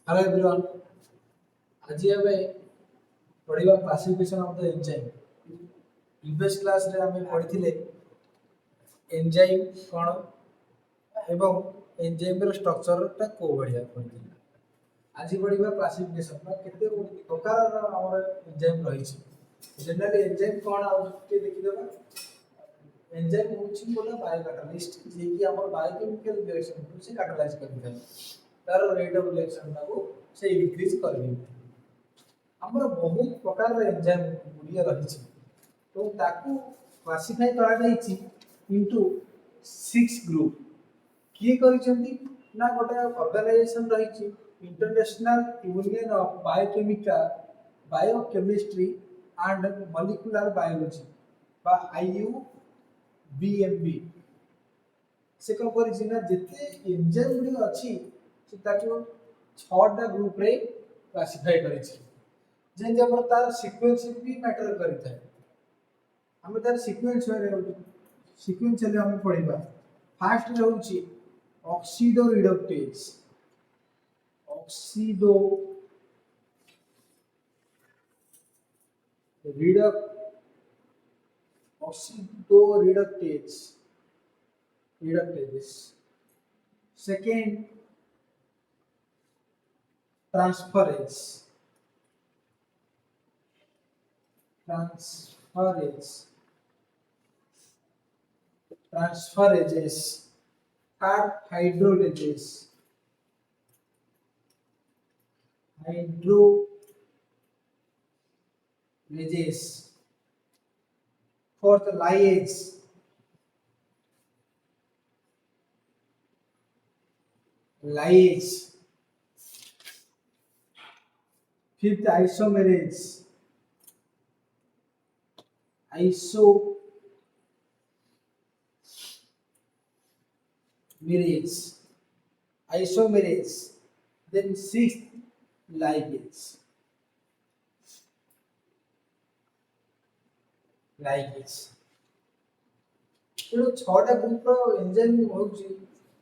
Hello everyone. आज हमें पढ़िबा classification of the enzyme. Previous class रे हमें पढ़िथिले एंजाइम कोन एवं एंजाइम रो स्ट्रक्चर ता को बढ़िया पढ़िथिले। आज पढ़िबा क्लासिफिकेशन बा केते प्रकार रो हमर एंजाइम रही छै। जनरली एंजाइम कोन आ के देखि देबा। एंजाइम होछि बोला बायोकैटालिस्ट जे कि हमर बायोकेमिकल रिएक्शन को से कैटालाइज करथाय। तार रेट ऑफ रिएक्शन को से इंक्रीज करबी। हमर बहुत प्रकार एंजाइम गुड़िया रही तो ताकू क्लासिफाई करा जाइछि इनटू 6 ग्रुप। किए करिसेंती ना गोटे ऑर्गेनाइजेशन रही international union of biochemistry and molecular biology बा IUBMB से कौन करिछि ना जते एंजाइम गुडी अछि से ताकू 6टा ग्रुप रे क्लासिफाई करिछि। जेंति हमर तार सीक्वेंस भी मैटर करिता है। हमें तार सीक्वेंस रे हम पढ़िबा। फर्स्ट रे होछि oxido reductase. Oxido reductase second transferase transferases, third hydrolases, fourth lyase, fifth isomerase, then sixth ligase. तो 6टा ग्रुप रो एंजाइम होछि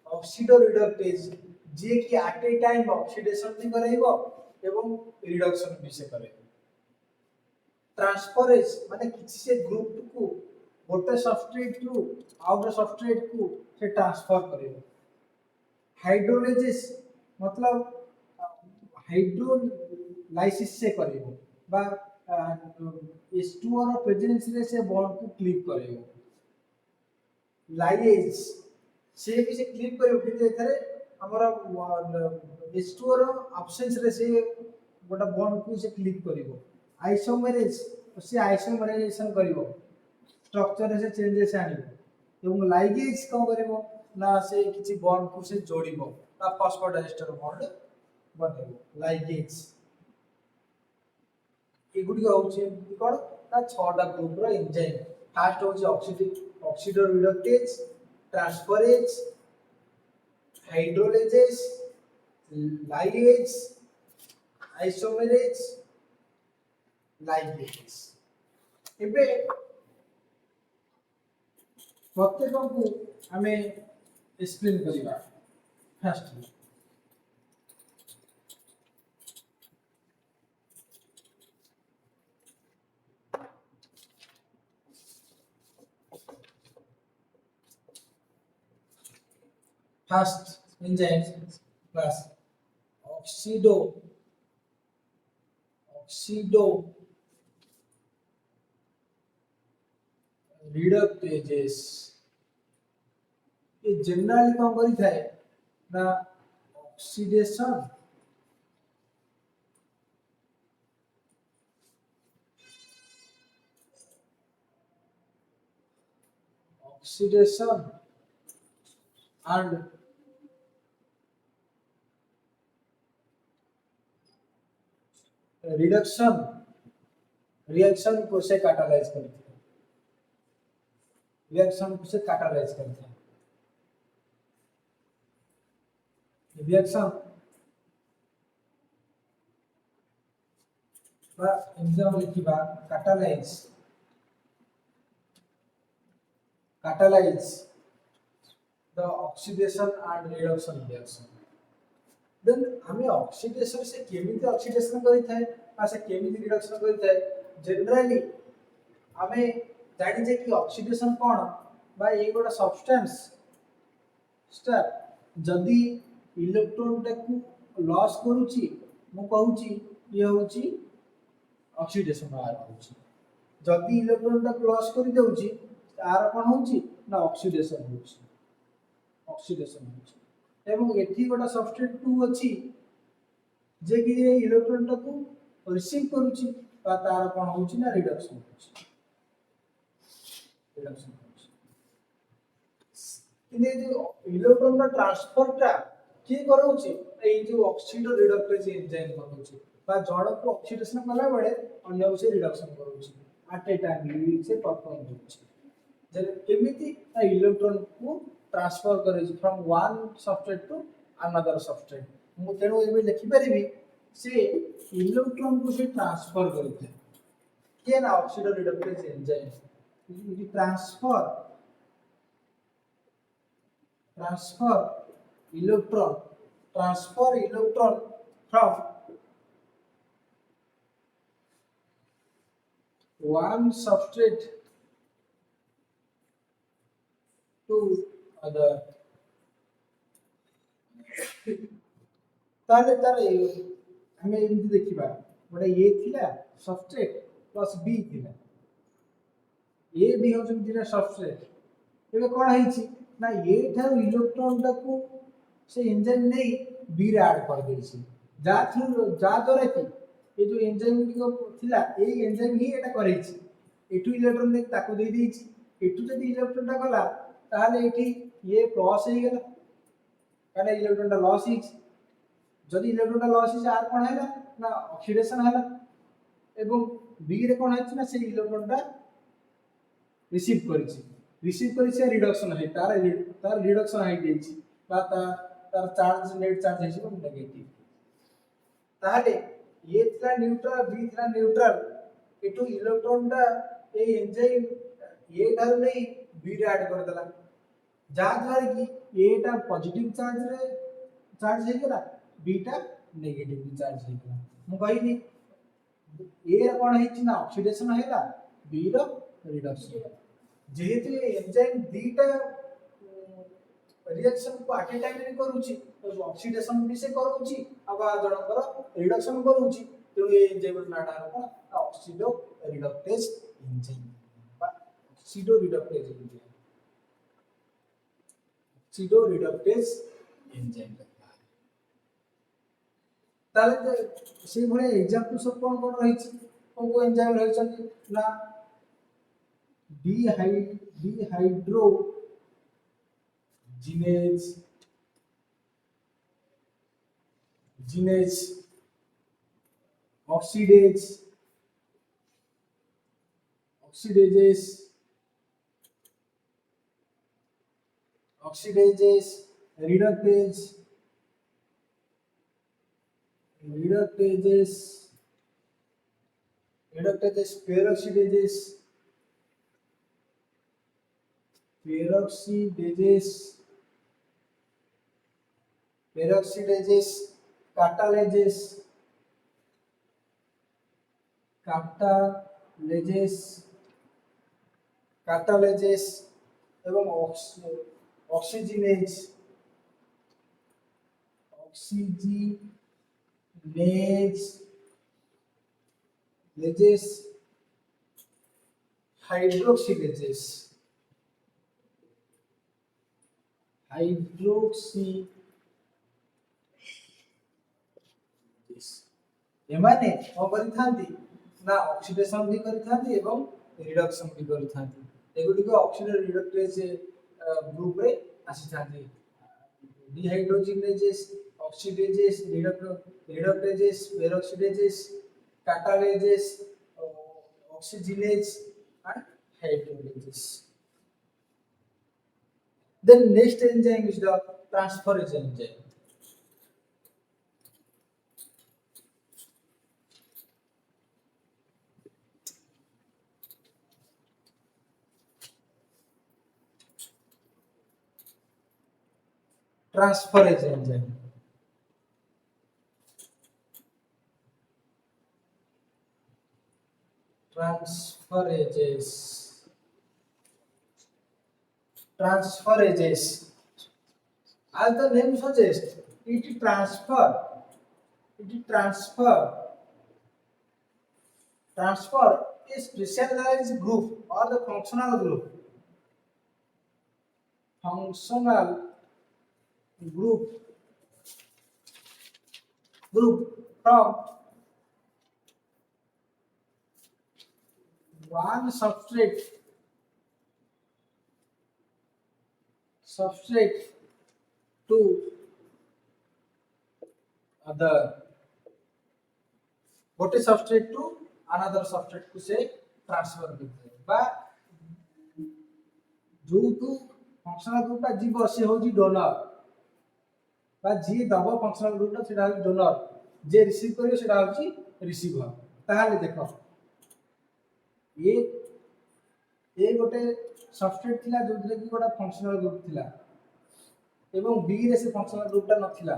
ऑक्सीडो रिडक्टेज जे कि एट ए टाइम ऑक्सीडेशन भी करैबो एवं रिडक्शन भी से करे। ट्रांसफरेज माने किछि से ग्रुप को गोटे सबस्ट्रेट को आउटर सबस्ट्रेट को से ट्रांसफर करेबो। हाइड्रोलाइसिस मतलब हाइड्रोलाइसिस से करेबो बा H2O रो प्रेजेंस रे से बॉन्ड को क्लीव करेबो। लाइएज से भी से क्लीव करेबो कि एथरे हमरा H2O रो एब्सेंस रे से गोटा बॉन्ड को से क्लीव करेबो। आइसोमेरेज से आइसोमेराइजेशन करिवो स्ट्रक्चर से चेंजेस आनिवो एवं लाइगेज को करिवो ना से किछि बॉन्ड को से जोड़िवो बा फॉस्फोडाइस्टर बॉन्ड बनेबो लाइगेज। एगुडी होछि कोन ता 6टा ग्रुप रो एंजाइम। फर्स्ट होछि oxido reductase, transferase, hydrolases, ligase, isomerase, ligase. एबे प्रत्येक को हमें एक्सप्लेन करिबा। फर्स्ट enzyme plus oxido reductases ये जनरली कौन करी थाए ना ऑक्सीडेशन and रिएक्शन को से कैटालाइज करते हैं। रिएक्शन बा एग्जांपल लिखिबा catalyze the oxidation and reduction reaction. Then आमे ऑक्सीडेशन से केमिति ऑक्सीडेशन करि थाए बा से केमिति रिडक्शन करि थाए जनरली आमे जानि जे कि ऑक्सीडेशन कोन बा ए गोटा सब्सटेंस स्टेप जदी इलेक्ट्रॉन टाकू लॉस करूची मु कहूची ये होची ऑक्सीडेशन बाहर होची जदी इलेक्ट्रॉन टाकू लॉस करि देउची तार कोन होची ना ऑक्सीडेशन होची ऑक्सीडेशन होची एवं एठी गोटा सब्सटेंस 2 अछि जे कि ये इलेक्ट्रॉन टाकू रिसीव करूची बा तार कोन होची ना रिडक्शन होची रिडक्शन होची किने जो इलेक्ट्रॉन का ट्रांसफर टा की करूची ए जो ऑक्सीडो रिडक्टेज एंजाइम करूची बा जड़ को ऑक्सीडेशन कला बेले अन्य से रिडक्शन करूची एट ए टाइम से परफॉर्म होची जे केमिति इलेक्ट्रॉन को ट्रांसफर करे from one substrate to another substrate मु तेनो एबे लिखि परिबी से इलेक्ट्रॉन को से ट्रांसफर करते के ना oxido reductase enzyme transfer transfer electron from one substrate to other ताले तारे हमें एमती देखिबा गोटे ए थिला सबस्ट्रेट प्लस बी थिला ए बी हो दिना सबस्ट्रेट एबे कोन हेछि ना ये ठार इलेक्ट्रॉन टाकू से एंजाइम नहीं बी रे ऐड कर देछि जा द्वारा कि ये जो एंजाइम को थिला ए एंजाइम ही एटा करैछि एटू इलेक्ट्रॉन ने ताकू दे देछि एटू जदी इलेक्ट्रॉन टा गला ताले एठी ये प्लस हे गेला काने इलेक्ट्रॉन टा लॉस हिच जदी इलेक्ट्रॉन टा लॉस हिच आर कोन हैला ना ऑक्सीडेशन हैला एवं बी रे कोन हैछि ना से इलेक्ट्रॉन टा रिसीव करी से रिडक्शन है तार रिडक्शन है देछि बा तार चार्ज नेट चार्ज है नेगेटिव ताले ये थला न्यूट्रल बी थला न्यूट्रल एटू इलेक्ट्रॉन टा ए एंजाइम ए धार नहीं बी रे ऐड कर देला जा द्वारा कि ए टा पॉजिटिव चार्ज है गेला बी टा नेगेटिव चार्ज है गेला मु कहिनी ए रा कोन है ना ऑक्सीडेशन हैला बी रो रिडक्शन जेहेतु ये एंजाइम दीटा रिएक्शन को एट ए टाइम में करूची तो ऑक्सीडेशन भी से करूची अबा जणकर रिडक्शन करूची तो ये एंजाइम नाटा को ऑक्सीडो रिडक्टेज एंजाइम बा oxido reductase enzyme oxido reductase enzyme ताले से भले एग्जांपल सब कोन रहिछि को एंजाइम रहिछि ना dehydrogenase oxidases reductases peroxidases catalases एवं oxygenase hydroxylases एमाने को करिथांती ना ऑक्सीडेशन भी करिथांती एवं रिडक्शन भी करिथांती एगुडी को ऑक्सीडेशन रिडक्टेज ग्रुप रे आसीथांती dehydrogenases oxidases reductases peroxidases catalases oxygenase and hydrolases then next enzyme is the transferase enzyme transferase enzyme transferases. Transferases, as the name suggests, it transfer a specialized group or the functional group from one substrate to other, ଗୋଟେ substrate to another substrate को से transfer करते हैं बा जो functional group जीव से हूँ डोनर बा जी दब फंक्शनल ग्रुप से डोनर जे रिसीव करियो सेटा होची रिसीवर। ताहाले देखो ये गोटे सबस्ट्रेट थिला जोथरे कि गोटा फंक्शनल ग्रुप थिला एवं बी रे से फंक्शनल ग्रुपटा नथिला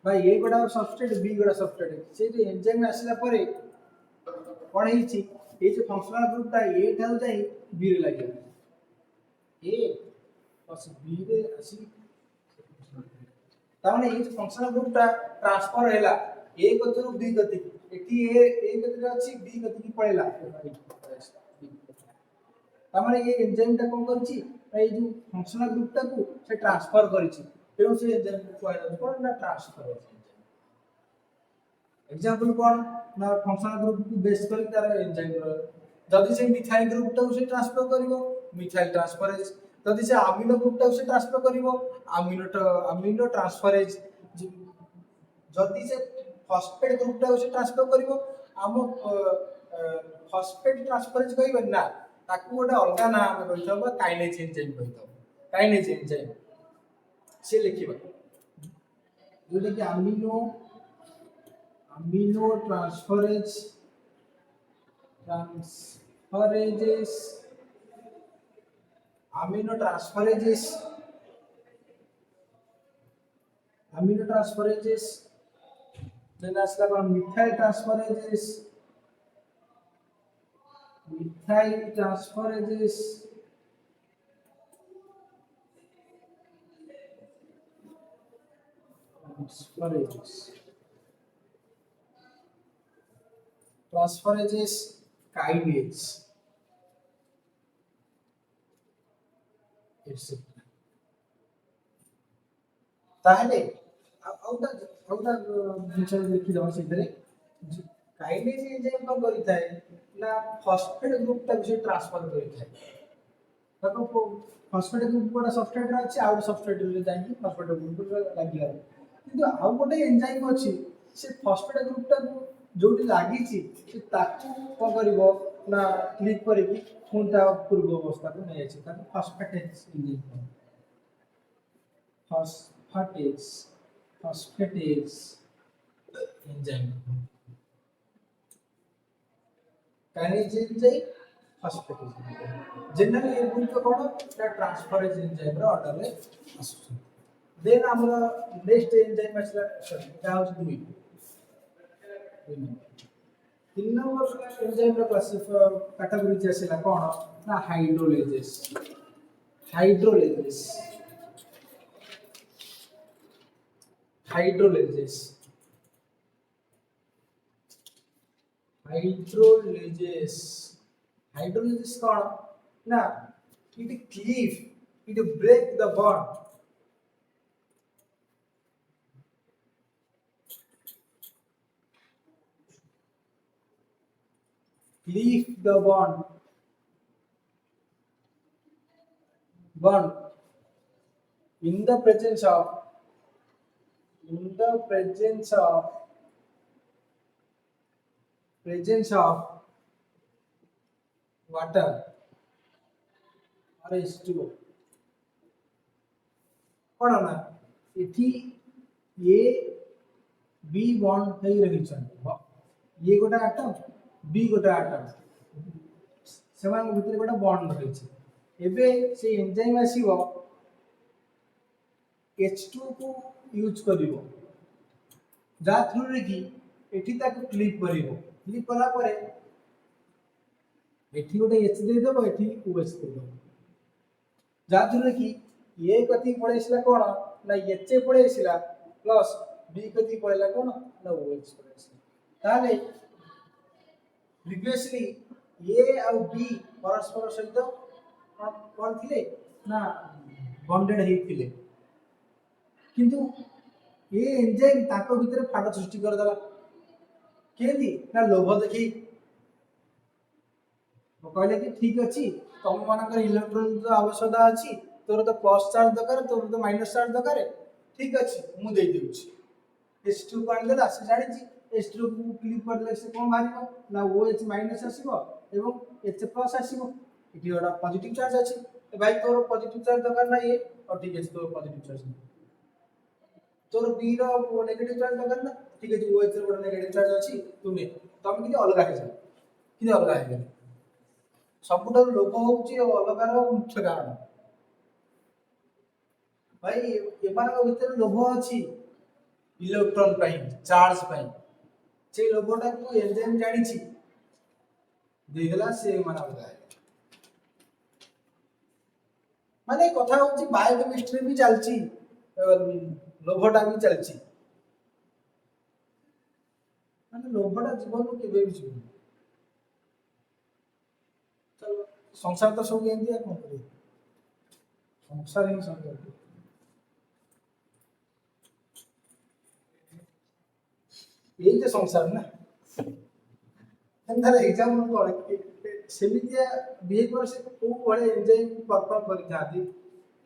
भाई ये गोटा सबस्ट्रेट बी गोटा सबस्ट्रेट से जे एंजाइम आसिला परे कोन हिची ये जो फंक्शनल ग्रुपटा ए ठाउ जाई बी रे लागियो ए प्लस बी रे आसी ताने ये फंक्शनल ग्रुपटा ट्रांसफर हैला ए गतिरु बी गति एठी ए गतिरे अछि बी गति की पळेला ताने ये एंजाइम टा कोन करछि ए जो फंक्शनल ग्रुपटा को से ट्रांसफर करछि तेणु से एंजाइम को आइला कोन ना ट्रांसफर एग्जांपल कोन ना फंक्शनल ग्रुप को बेस करी तार एंजाइम जदि से मिथाइल ग्रुपटा को से ट्रांसफर करिवो मिथाइल ट्रांसफरेज जदि से अमीनो ग्रुपटा को से ट्रांसफर करिवो अमीनो ट्रांसफरेज जदि से फॉस्फेट ग्रुपटा को से ट्रांसफर करिवो हम फॉस्फेट ट्रांसफरेज कहबे ना ताकू गोटे अलगा नाम कहितबा काइनेज एंजाइम कहितबा काइनेज एंजाइम से लिखिबा जोटा कि amino transferases amino transferases then asla par methyl transferases kinase etc. ताहले आउटा जिनस लिखि दवा सेतरे काइनेज एंजाइम को करिताय ना फॉस्फेट ग्रुप ता से ट्रांसफर करिताय ताको फॉस्फेट ग्रुप कोडा सबस्ट्रेट रे अछि आउट सबस्ट्रेट रे जाई फॉस्फेट ग्रुप लागिला किंतु आउ गोटे एंजाइम अछि से फॉस्फेट ग्रुप ता जोटी लागि छि से ताकू को करिवो ना क्लिक करी कि पुनता पूर्व अवस्था को नै अछि ताको phosphatase enzyme phosphatase enzyme kinase enzyme phosphatase enzyme generally ये गुण कोन ता ट्रांसफरेज एंजाइम रो ऑर्डर रे आसु देन हमरा नेक्स्ट एंजाइम असला सॉरी ता हो 2 तीन नंबर एंजाइम रो क्लासिफाई कैटेगरी जेसिला कोन ना हाइड्रोलेजेस hydrolases कौन ना it cleave it break the bond in the presence of water or H2O कोन ना इथि ए बी बॉन्ड થઈ રહી છે ये गोटा एटम बी गोटा एटम सेमान भितर गोटा बॉन्ड रहै छै एबे से एंजाइम आसीबो H2 को यूज करिवो जा थ्रू रे कि एठी तक क्लिप करिवो क्लिप कला परे एठी गोटे एच दे देबो एठी ओएच दे देबो जाथुर कि ए कथि पळेसिला कोन ना एच पळेसिला प्लस बी कथि पळेला कोन ना ओएच पळेसिला ताले प्रीवियसली ए और बी परस्पर सहित कोन थिले ना बॉन्डेड हे थिले किंतु ए एंजाइम ताको भितर फाट सृष्टि कर दला केदी ना लोभ देखि कहले कि ठीक अछि तुम मानकर इलेक्ट्रॉन तो आवश्यकता अछि तोर तो प्लस चार्ज दरकार तोर तो माइनस चार्ज दरकार ठीक अछि मु दे देउछि H2 काढ देला से जानि छी H2 को क्लिक कर ले से कोन मारिबो ना OH माइनस आसीबो एवं H प्लस आसीबो इति ओडा पॉजिटिव चार्ज अछि ए भाई तोर पॉजिटिव चार्ज दरकार ना ये और ठीक अछि तोर पॉजिटिव चार्ज तोर B रो नेगेटिव चार्ज दरकार ना ठीक अछि OH रो नेगेटिव चार्ज अछि तुने तम किते अलग हे जा किते अलग हे गेले सबुठाରୁ ଲୋଭ ହେଉଛି ଅଲଗାର ମୁଖ୍ୟ କାରଣ ଭାଇ ଏମାନଙ୍କ ଭିତରେ ଲୋଭ ଅଛି ଇଲେକ୍ଟ୍ରନ ପାଇଁ ଚାର୍ଜ ପାଇଁ ସେ ଲୋଭଟାକୁ ଏନଜାଇମ୍ ଜାଣିଛି ଦେଇଦେଲା ସେ ମାନେ ଅଲଗା ମାନେ କଥା ହେଉଛି ବାୟୋକେମିଷ୍ଟ୍ରି ବି ଚାଲିଛି ଲୋଭଟା ବି ଚାଲିଛି ମାନେ ଲୋଭଟା ଜୀବନକୁ କେବେ ବି ଯିବନି संसार तो सब एंती कौन करे संसार ही संसार यही तो संसार ना एंथार एग्जाम को सेमितिया बिहेवियर से को बड़े एंजाइम परफॉर्म करि जाती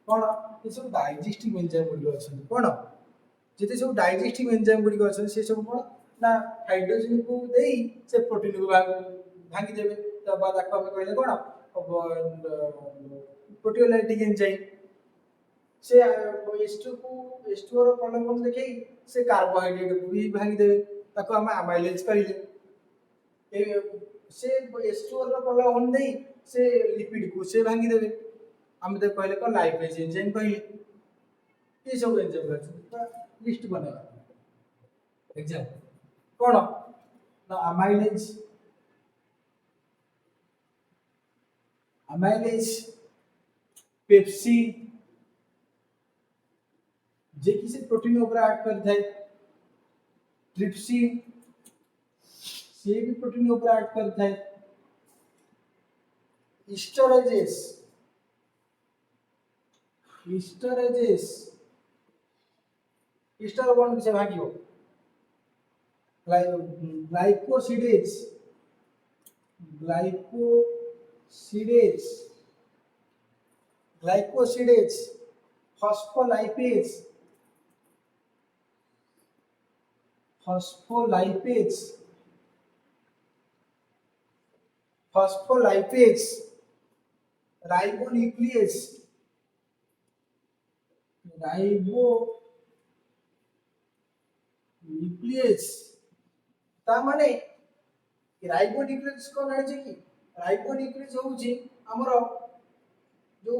कोन ये सब डाइजेस्टिव एंजाइम गुडी अछि कोन जते सब डाइजेस्टिव एंजाइम गुडी अछि से सब कोन ना हाइड्रोजन को देई से प्रोटीन को भांगी देबे त बाद आको हम कहले कोन प्रोटीओलाइटिक एंजाइम से H2 को H2 रो कॉलम देखै से कार्बोहाइड्रेट को भी भांगी देबे ताको हम अमाइलेज करिले ए से H2 रो कॉलम देई से लिपिड को से भांगी देबे हम तो कहले को लाइपेज एंजाइम कहले ये सब एंजाइम अछि लिस्ट बनेगा एग्जाम कोन ना अमाइलेज पेप्सी जे किसी प्रोटीन ऊपर ऐड कर थाए ट्रिप्सिन से भी प्रोटीन ऊपर ऐड कर थाए हिस्टोरेजेस हिस्टर वन से भागियो ग्लाइकोसिडेज phospholipase ribonuclease ता माने राइबोन्यूक्लियस को जानि छी कि राइबोन्यूक्लियस होउची हमर जो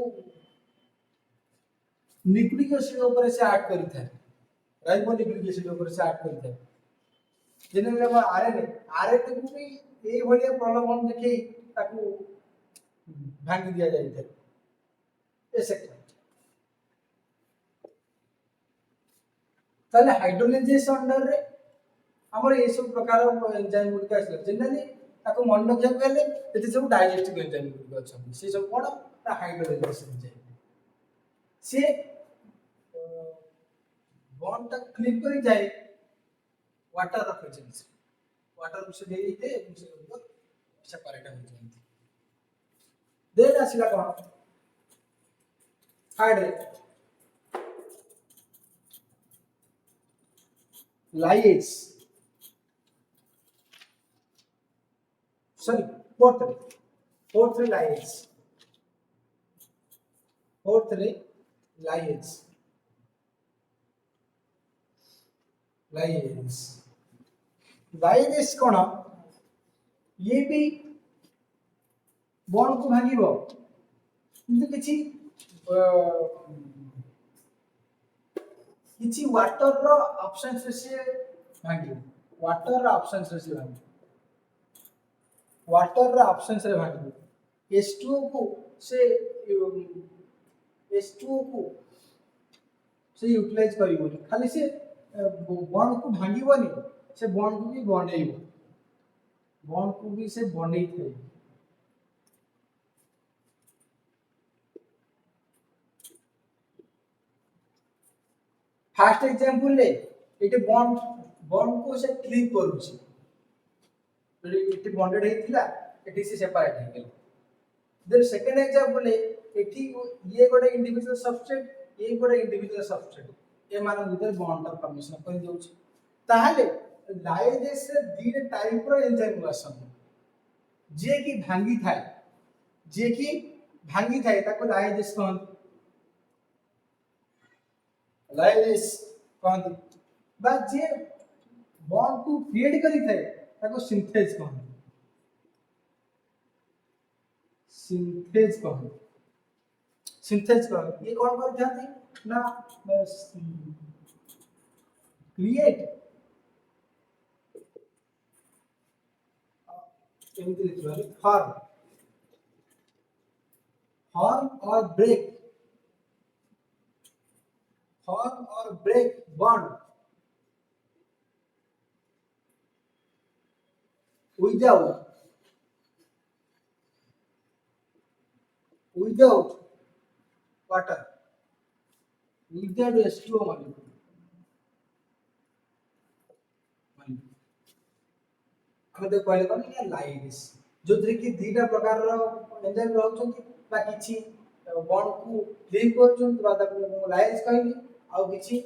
न्यूक्लिक एसिड ऊपर से ऐड करि थाए राइबोन्यूक्लिक एसिड ऊपर से ऐड करि थाए जेने हम आरएनए को भी ए भलिया प्रलोभन देखै ताकू भांगी दिया जाय थाए एसेक्ट ताले हाइड्रोलाइजेशन अंडर रे हमर ए सब प्रकार एंजाइम गुडी आसले जनरली ताको मन रखिया कहले एते सब डाइजेस्टिव एंजाइम गुडी अछि से सब कोन ता हाइड्रोलाइजेशन एंजाइम से बॉन्ड तक क्लिक करी जाए वाटर रेफिजेंस वाटर से दे देते से लोग सेपरेट हो जाएंगे देन आसिला कोन hydrate lyase sorry fourth liase lyase कोन ये भी बॉन्ड को भांगिबो किंतु किछि वाटर रो ऑप्शंस से भांगिबो वाटर रो ऑप्शंस से भांगिबो वाटर रा ऑप्शंस रे भाग H2O को से H2O को से यूटिलाइज करिवोनी खाली से बॉन्ड को भांगिवोनी से बॉन्ड को भी बनेइबो बॉन्ड को भी से बनेइ थे फर्स्ट एग्जांपल ले एटे बॉन्ड बॉन्ड को से क्लिक करूची एटी बॉन्डेड हेतिला एटी से सेपरेट हे गेल देन सेकंड एग्जांपल ले एटी ये गोटे इंडिविजुअल सबस्ट्रेट ये गोटे इंडिविजुअल सबस्ट्रेट ए मान भीतर बॉन्ड फॉर्मेशन कर देउची ताहाले लाइजेस से दी टाइप रो एंजाइम आसन जे की भांगी थाए ताको लाइजेस कहन लाइजेस कहन बा जे बॉन्ड को क्रिएट करी थाए ताको सिंथेज कहन सिंथेज कहन ये कौन कर जाती ना क्रिएट एमती लिखिबा फॉर्म और break bond without water without H2O molecule हम तो कहले कोन या लाइस जो कि दीटा प्रकार रो एंजाइम रहउछंती बा किछि बॉन्ड को क्लीव करछन बा ताको लाइस कहली आ किछि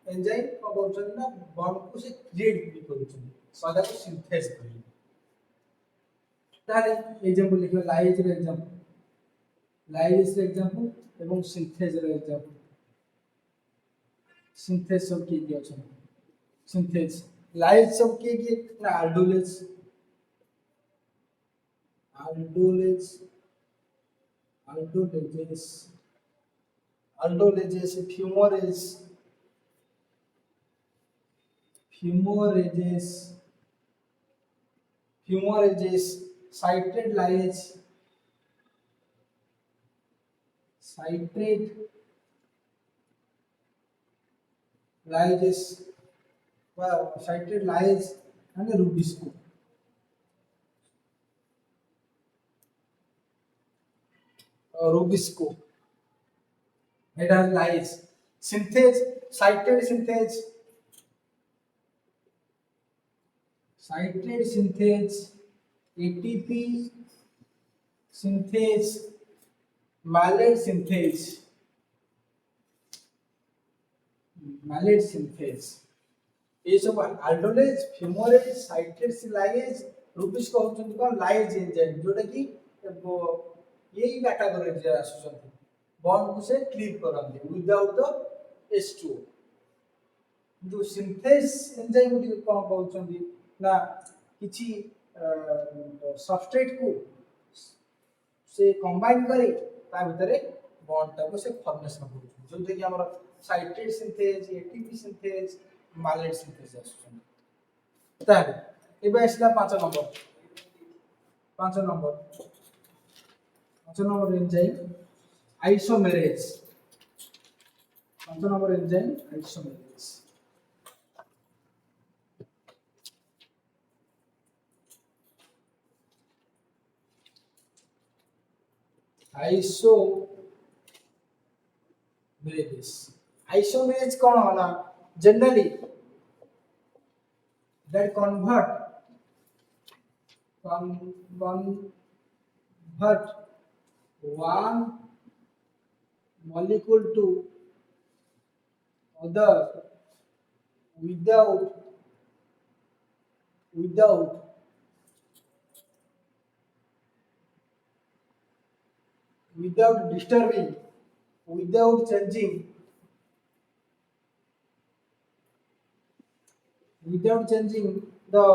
एंजाइम को करछन ना बॉन्ड को से क्रिएट भी करछन सादा को सिंथेस कहली ताले एग्जांपल लिखियो लाइस रे एग्जांपल एवं सिंथेस रे एग्जांपल सिंथेस सब की अछि सिंथेस लाइस सब की ना aldoleges fumorages citrate lyase and rubisco it has lyase synthase citrate synthase ATP synthase malate synthase ये सब aldoleज fumarate citrate lyase rubisco होचन को lyase एंजाइम जोटा कि यही कैटेगरी जे आसुचंती बॉन्ड को से क्लीव करंती विदाउट द H2O दो सिंथेस एंजाइम को कोन कहउचंती ना किछि सबस्ट्रेट को से कंबाइन करी ता भीतरे बॉन्ड ता को से फॉर्मेशन करू जोते कि हमर citrate synthase ATP synthase malate synthase आसुचंती ताले एबे आसला 5 number enzyme isomerase 5 number enzyme isomerase कौन होला generally that convert one molecule to other without disturbing without changing the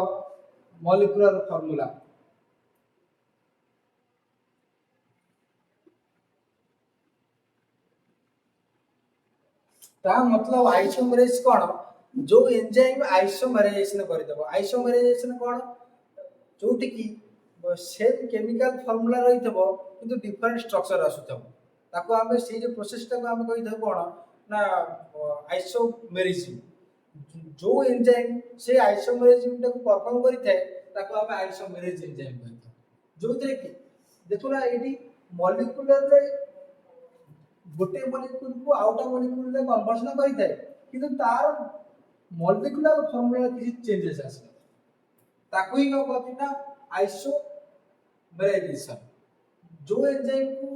molecular formula ता मतलब आइसोमेरेज कोन जो एंजाइम आइसोमेराइजेशन कर देबो आइसोमेराइजेशन कोन जोटी की सेम केमिकल फॉर्मूला रही किंतु डिफरेंट स्ट्रक्चर आसुथब ताको आमे से जो प्रोसेस टाको आमे कहि थब कोन ना आइसोमेरिज्म जो एंजाइम से आइसोमेरिज्म टाको परफॉर्म करि थाए ताको आमे आइसोमेरिज एंजाइम कहता जो थे कि देखो ना एटी मॉलिक्यूलर रे गोटे मॉलिक्यूल को आउटा मॉलिक्यूल रे कन्वर्जन करि थाए किंतु तार मॉलिक्यूलर फॉर्मूला किसी चेंजेस आसे ताको ही कहती ना आइसोमेराइजेशन जो एंजाइम को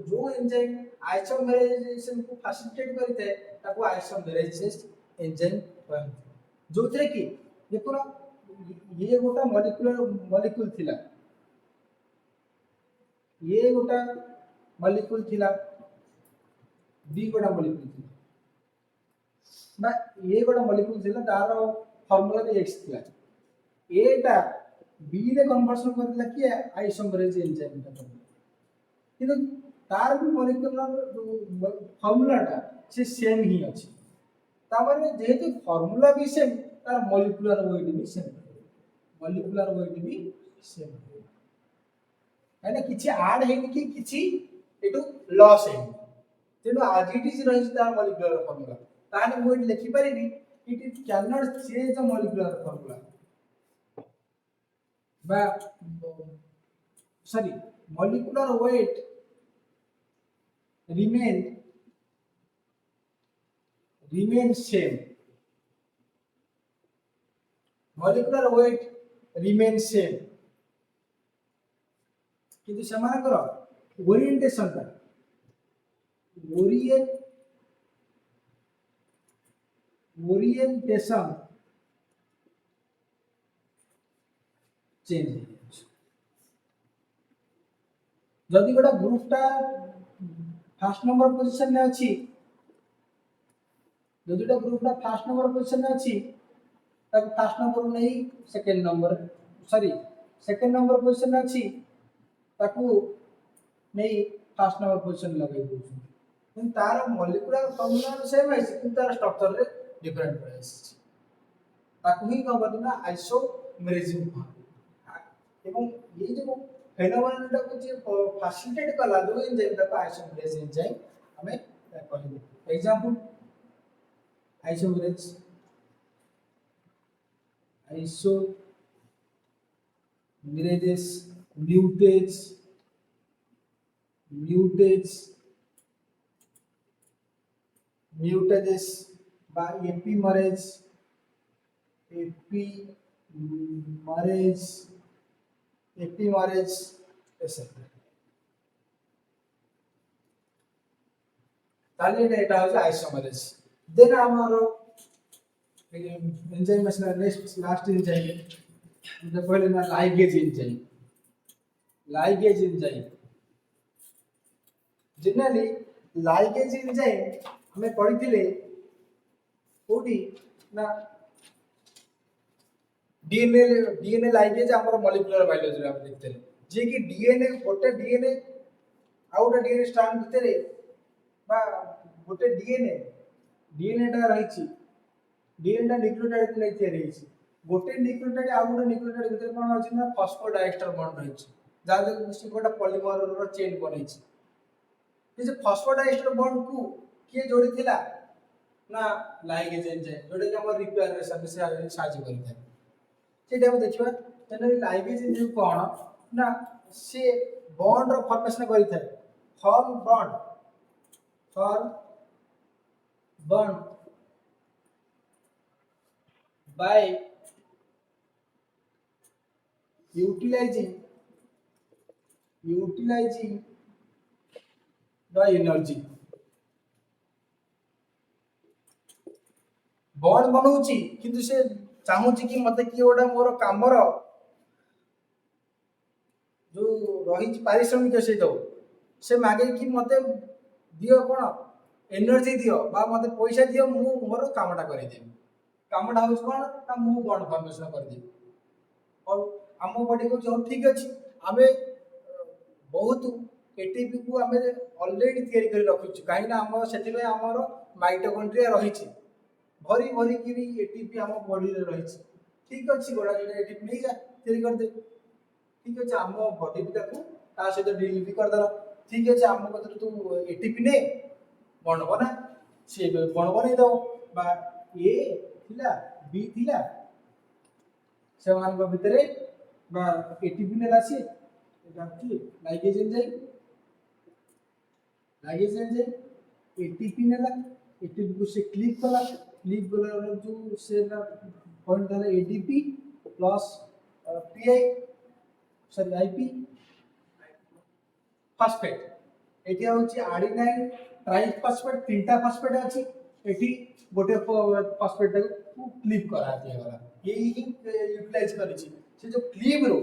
जो एंजाइम आइसोमेराइजेशन को फैसिलिटेट करते हैं ताको आइसोमेराइजेशन एंजाइम कहते जो थे कि देखो ना ये गोटा मॉलिक्यूल थिला ये गोटा मॉलिक्यूल थिला बी गोटा मॉलिक्यूल थिला ना ये गोटा मॉलिक्यूल थिला तार फार्मूला रे x थिला एटा बी रे कन्वर्जन करला कि आइसोमेरेज एंजाइम ता किंतु तार भी मॉलिक्यूलर फार्मूलाटा से सेम ही अछि ता माने जेहेतु फार्मूला भी सेम तार मॉलिक्यूलर वेट भी सेम मॉलिक्यूलर वेट भी सेम है ना किछि ऐड हेन कि किछि एटू लॉस है तेनो आज इट इज रहिस तार मॉलिक्यूलर फार्मूला ताने मु लिखि परिबी it can not change the molecular formula বা sorry molecular weight remain same molecular weight remain same किंतु सेमानकर ओरिएंटेशन ता ओरिएंटेशन चेंज जदि गोटा ग्रुपटा फर्स्ट नंबर पोजीशन में अछि जदि गोटा ग्रुपटा फर्स्ट नंबर पोजीशन में अछि तब फर्स्ट नंबर नहीं second number second number position में अछि ताकू नहीं फर्स्ट नंबर पोजीशन लगे किंतु तार मॉलिक्यूलर फॉर्मूला सेम है किंतु तार स्ट्रक्चर रे डिफरेंट है ताकू ही कहबो ना आइसोमेरिज्म एवं ये जो फेनोमेनन को जे फैसिलिटेट कला जो एंजाइम ता आइसोमेरेज एंजाइम हमें कहले एग्जांपल आइसोमेरेज म्यूटेजेस बा एपीमरेज एसेट्रा ताले एटा हो आइसोमेरेज देन हमारो एंजाइम में नेक्स्ट लास्ट एंजाइम जो पहले ना ligase enzyme generally ligase enzyme हमें पढ़ी थिले कोडी ना डीएनए लाइगेज हमर मॉलिक्यूलर बायोलॉजी रे हम देखते जे कि डीएनए गोटे डीएनए आउट डीएनए स्ट्रैंड भितरे बा गोटे डीएनए टा रही छी डीएनए टा न्यूक्लियोटाइड को लेके रही छी गोटे न्यूक्लियोटाइड आ गोटे न्यूक्लियोटाइड भितर कोन अछि ना फॉस्फोडाइएस्टर बॉन्ड रही छी जा जे गोटे पॉलीमर रो चेन बनै छी जे फॉस्फोडाइएस्टर बॉन्ड को के जोड़ी थिला ना लाइगेज एंजाइम जोड़े के हमर रिपेयरेशन से साहाय्य करिता सेटा हम देखिबा जनरली लाइगेज एंजाइम कोन ना से बॉन्ड रो फॉर्मेशन करिता form bond by utilizing the energy bond बनौची किंतु से चाहूची कि मते कि ओडा मोर कामर जो रही पारिश्रमिक से दो से मागे कि मते दियो कोन एनर्जी दियो बा मते पैसा दियो मु मोर कामटा करि देबी कामटा हो कोन ता मु बॉन्ड फॉर्मेशन कर देबी और हम बॉडी को जो ठीक अछि हमें बहुत एटीपी को हमें ऑलरेडी तैयारी कर रखु छी काहे ना हम सेति में हमर माइटोकॉन्ड्रिया रही छी भरी भरी की एटीपी हम बॉडी रे रही छी ठीक अछि गोडा जो एटीपी नहीं जा तैयारी कर दे ठीक अच्छे आम बॉडी भी ता सहित डील भी करदेला ठीक अच्छे आम कत तू एटीपी ने बनब ना सी बन बन दब बा ए थिला बी थिला से भितर बा एटीपी नेला सी लाइगेज एंजाइम एटीपी नेला एटीपी को से क्लिक कला जो से पॉइंट था ADP plus pi sorry IP phosphate eighty होची आर्जिनाइन ट्राइफॉस्फेट तीनटा फॉस्फेट अछि एटी गोटे फॉस्फेट को क्लिप करा दिया गला यही यूटिलाइज करी छी से जो क्लिप रो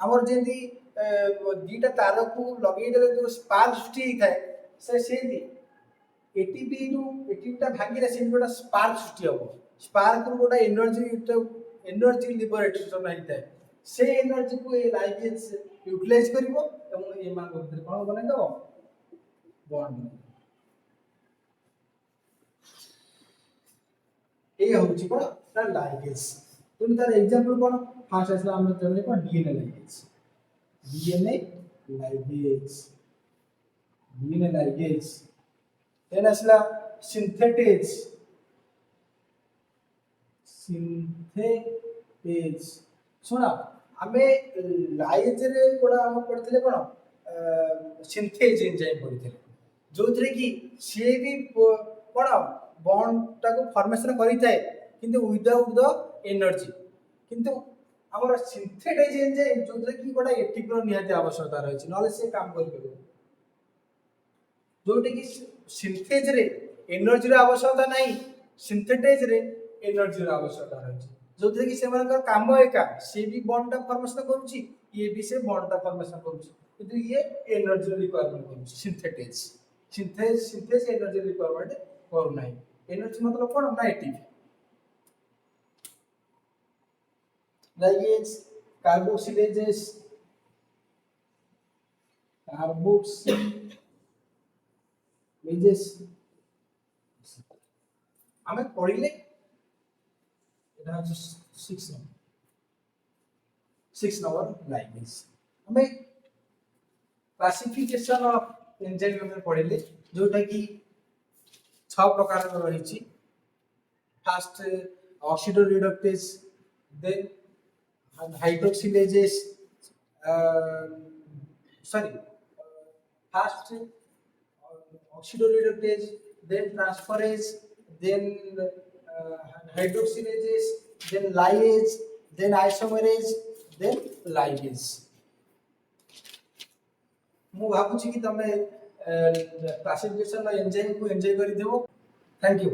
हमर जेंदी दीटा तार को लगे देले जो स्पार्क सृष्टि थाए से दी एटीपी नु एटीपी टा भांगी से गोटा स्पार्क सृष्टि हो स्पार्क रो गोटा एनर्जी लिबरेशन होता है से एनर्जी को ए लाइगेज यूटिलाइज करिवो एवं ए मान भीतर कोन बनै दो बॉन्ड ए होची कोन ना लाइगेज तुम तार एग्जांपल कोन फास्ट आसला हम तने कोन डीएनए लाइगेज देन आसला सिंथेटेज सुना आमे लाइज रे गोडा हम पढथिले कोन सिंथेज एंजाइम पढथिले जोथरे कि से भी कोन बॉन्ड टा को फॉर्मेशन करिताय किंतु विदाउट द एनर्जी किंतु हमर सिंथेटाइज एंजाइम जोथरे कि गोडा एटीपी रो निहाती आवश्यकता रहछि नले से काम करि परबो जोटे कि सिंथेज रे एनर्जी रो आवश्यकता नाही सिंथेटाइज रे एनर्जी रो आवश्यकता रहछि जोथरे कि सेमानकर काम एका से भी बॉन्ड टा फॉर्मेशन करूछि ये भी से बॉन्ड टा फॉर्मेशन करूछि किंतु ये एनर्जी रिक्वायरमेंट करूछि सिंथेज एनर्जी रिक्वायरमेंट करू नाही एनर्जी मतलब कोन ना एटीपी लाइगेज कार्बोक्सिलेजेस हमें पढ़िले এটা হচ্ছে 6 नंबर लाइगेज हमें क्लासिफिकेशन ऑफ एंजाइम में पढ़िले जोटा कि 6 प्रकार रही छी first oxido reductase then hydroxylases sorry first oxido reductase then transferase then hydroxylases then lyase then isomerase then ligase मु भाबुची कि तमे क्लासिफिकेशन एंजाइम को एंजॉय करि देबो थैंक यू।